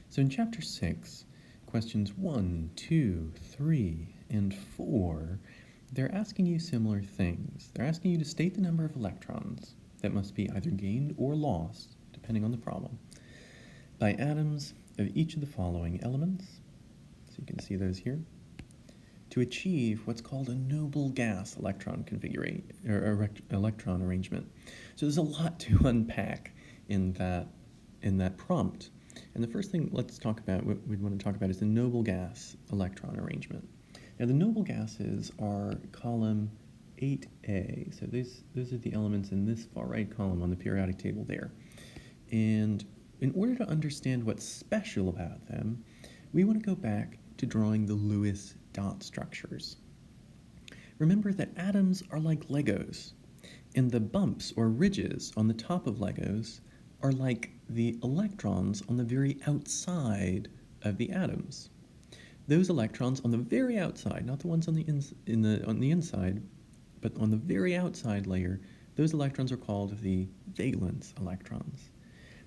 So in Chapter 6, questions 1, 2, 3, and 4, they're asking you similar things. They're asking you to state the number of electrons that must be either gained or lost, depending on the problem, by atoms of each of the following elements, so you can see those here, to achieve what's called a noble gas electron electron arrangement. So there's a lot to unpack in that prompt. And the first thing let's talk about, what we'd want to talk about, is the noble gas electron arrangement. Now the noble gases are column 8A. So those are the elements in this far right column on the periodic table there. And in order to understand what's special about them, we want to go back to drawing the Lewis dot structures. Remember that atoms are like Legos, and the bumps or ridges on the top of Legos are like the electrons on the very outside of the atoms. Those electrons on the very outside, not the ones on the inside, but on the very outside layer, those electrons are called the valence electrons.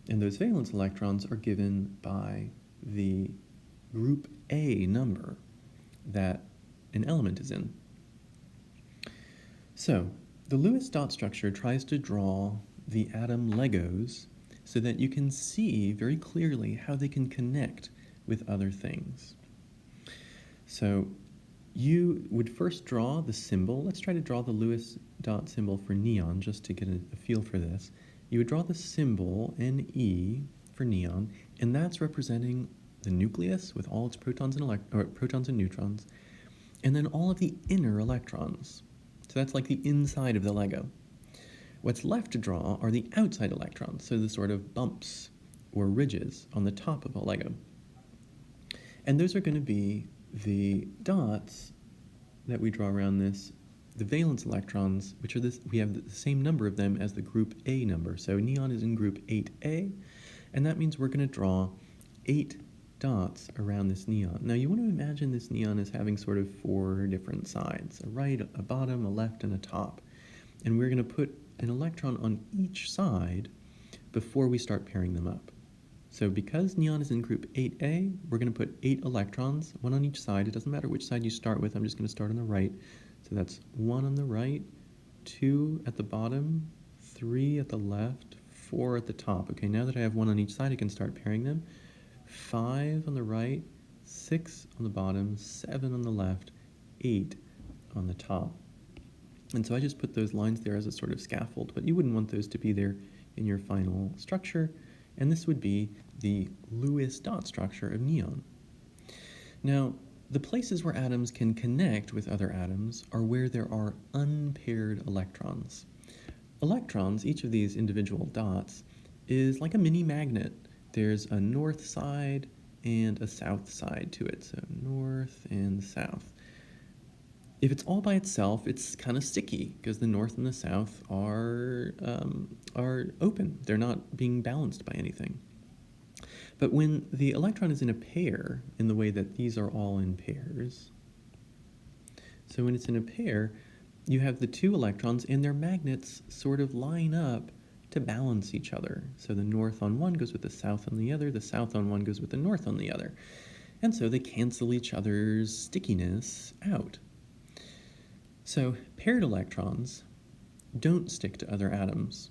And those valence electrons are given by the group A number that an element is in. So the Lewis dot structure tries to draw the atom Legos so that you can see very clearly how they can connect with other things. So you would first draw the symbol. Let's try to draw the Lewis dot symbol for neon just to get a feel for this. You would draw the symbol Ne for neon, and that's representing the nucleus with all its protons and neutrons, and then all of the inner electrons. So that's like the inside of the Lego. What's left to draw are the outside electrons, so the sort of bumps or ridges on the top of a Lego. And those are going to be the dots that we draw around this, the valence electrons, which are we have the same number of them as the group A number. So neon is in group 8A, and that means we're going to draw 8 dots around this neon. Now you want to imagine this neon as having sort of 4 different sides, a right, a bottom, a left, and a top. And we're going to put an electron on each side before we start pairing them up. So because neon is in group 8A, we're going to put 8 electrons, 1 on each side. It doesn't matter which side you start with. I'm just going to start on the right. So that's 1 on the right, 2 at the bottom, 3 at the left, 4 at the top. Okay, now that I have 1 on each side, I can start pairing them. 5 on the right, 6 on the bottom, 7 on the left, 8 on the top. And so I just put those lines there as a sort of scaffold, but you wouldn't want those to be there in your final structure. And this would be the Lewis dot structure of neon. Now, the places where atoms can connect with other atoms are where there are unpaired electrons. Electrons, each of these individual dots, is like a mini magnet. There's a north side and a south side to it, so north and south. If it's all by itself, it's kind of sticky because the north and the south are open. They're not being balanced by anything. But when the electron is in a pair, in the way that these are all in pairs, so when it's in a pair, you have the 2 electrons and their magnets sort of line up to balance each other. So the north on one goes with the south on the other, the south on one goes with the north on the other. And so they cancel each other's stickiness out. So paired electrons don't stick to other atoms,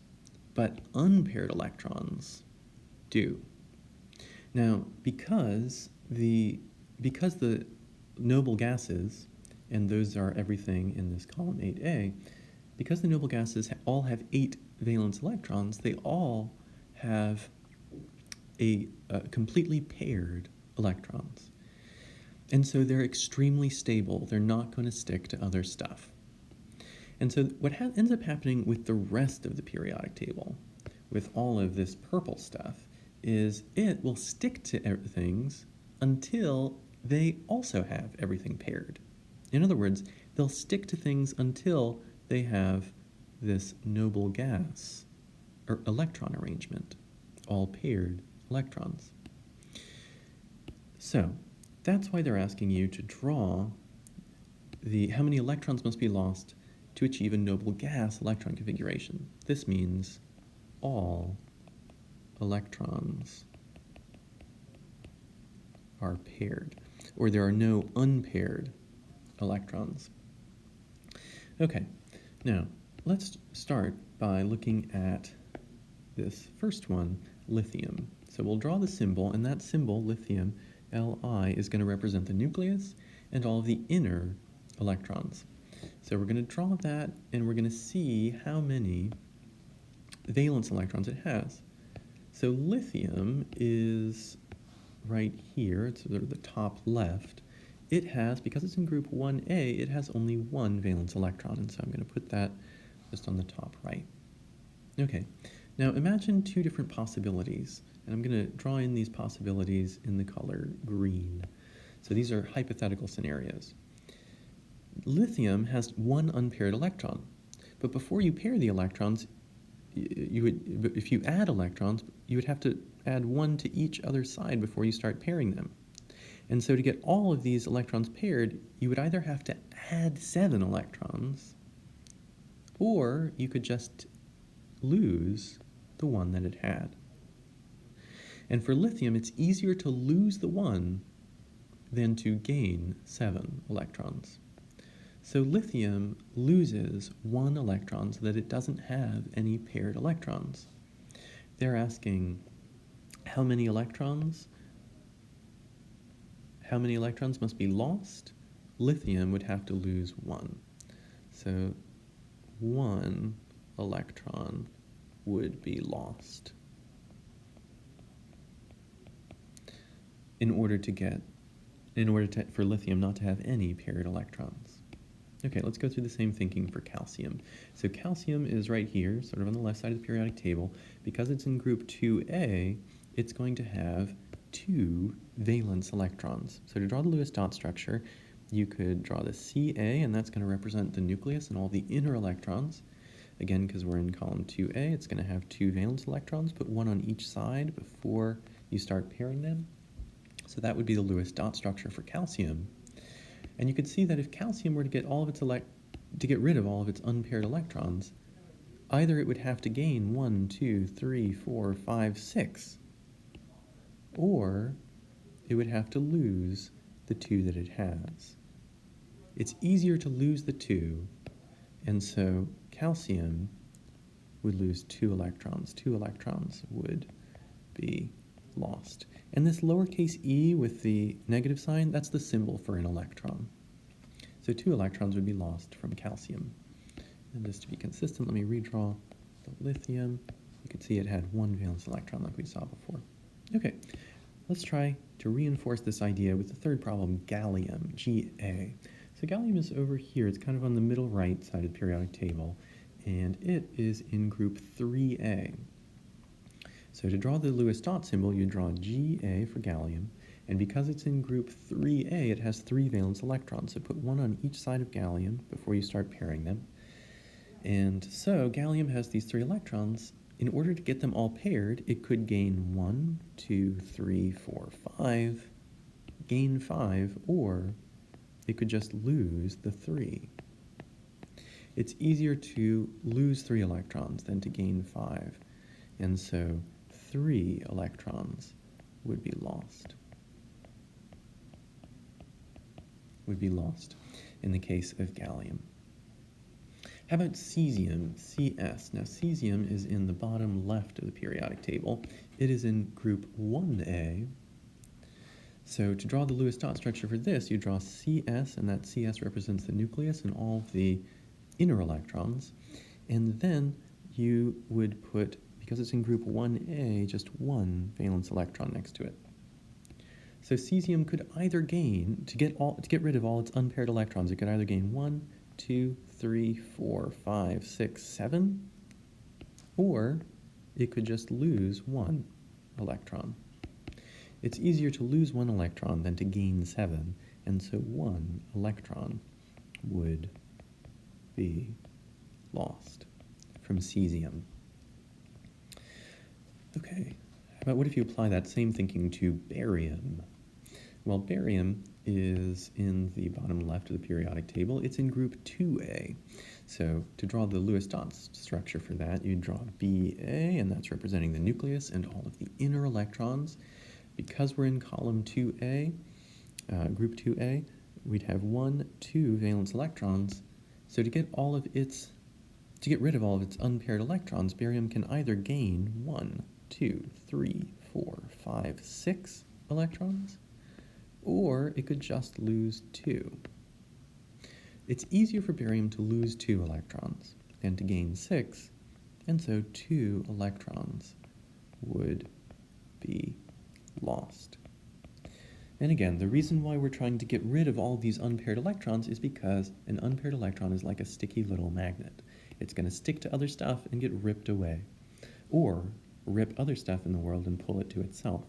but unpaired electrons do. Now, because the noble gases, and those are everything in this column 8A, because the noble gases all have 8 valence electrons, they all have a completely paired electrons. And so they're extremely stable. They're not going to stick to other stuff. And so what ends up happening with the rest of the periodic table, with all of this purple stuff, is it will stick to things until they also have everything paired. In other words, they'll stick to things until they have this noble gas or electron arrangement, all paired electrons. So that's why they're asking you to draw how many electrons must be lost to achieve a noble gas electron configuration. This means all electrons are paired, or there are no unpaired electrons. Okay, now let's start by looking at this first one, lithium. So we'll draw the symbol, and that symbol, lithium, Li, is going to represent the nucleus and all of the inner electrons. So we're going to draw that, and we're going to see how many valence electrons it has. So lithium is right here, it's sort of the top left. It has, because it's in group 1A, it has only one valence electron, and so I'm going to put that just on the top right. Okay, now imagine two different possibilities, and I'm going to draw in these possibilities in the color green. So these are hypothetical scenarios. Lithium has one unpaired electron, but before you pair the electrons, if you add electrons, you would have to add one to each other side before you start pairing them. And so to get all of these electrons paired, you would either have to add 7 electrons, or you could just lose the one that it had. And for lithium, it's easier to lose the one than to gain 7 electrons. So lithium loses 1 electron so that it doesn't have any paired electrons. They're asking how many electrons must be lost? Lithium would have to lose 1. So 1 electron would be lost for lithium not to have any paired electrons. Okay, let's go through the same thinking for calcium. So calcium is right here, sort of on the left side of the periodic table. Because it's in group 2A, it's going to have 2 valence electrons. So to draw the Lewis dot structure, you could draw the Ca, and that's going to represent the nucleus and all the inner electrons. Again, because we're in column 2A, it's going to have 2 valence electrons, put one on each side before you start pairing them. So that would be the Lewis dot structure for calcium. And you could see that if calcium were to get rid of all of its unpaired electrons, either it would have to gain 1, 2, 3, 4, 5, 6, or it would have to lose the 2 that it has. It's easier to lose the 2, and so calcium would lose 2 electrons. 2 electrons would be lost. And this lowercase e with the negative sign, that's the symbol for an electron. So 2 electrons would be lost from calcium. And just to be consistent, let me redraw the lithium. You can see it had 1 valence electron like we saw before. Okay, let's try to reinforce this idea with the third problem, gallium, Ga. So gallium is over here. It's kind of on the middle right side of the periodic table, and it is in group 3A. So to draw the Lewis dot symbol, you draw Ga for gallium, and because it's in group 3A, it has 3 valence electrons, so put one on each side of gallium before you start pairing them. And so gallium has these 3 electrons. In order to get them all paired, it could gain 1, 2, 3, 4, 5, gain 5, or it could just lose the 3. It's easier to lose 3 electrons than to gain 5, and so 3 electrons would be lost. In the case of gallium. How about cesium, Cs? Now cesium is in the bottom left of the periodic table. It is in group 1A. So to draw the Lewis dot structure for this, you draw Cs, and that Cs represents the nucleus and all of the inner electrons. And then you would put, because it's in group 1A, just 1 valence electron next to it. So cesium could either gain, to get rid of all its unpaired electrons, it could either gain 1, 2, 3, 4, 5, 6, 7, or it could just lose 1 electron. It's easier to lose 1 electron than to gain 7, and so 1 electron would be lost from cesium. Okay, how about what if you apply that same thinking to barium? Well, barium is in the bottom left of the periodic table. It's in group 2A. So to draw the Lewis dot structure for that, you draw Ba, and that's representing the nucleus and all of the inner electrons. Because we're in column 2A, group 2A, we'd have 1, 2 valence electrons. So to get rid of all of its unpaired electrons, barium can either gain 1, 2, 3, 4, 5, 6 electrons, or it could just lose 2. It's easier for barium to lose 2 electrons than to gain 6, and so 2 electrons would be lost. And again, the reason why we're trying to get rid of all these unpaired electrons is because an unpaired electron is like a sticky little magnet. It's going to stick to other stuff and get ripped away, or rip other stuff in the world and pull it to itself.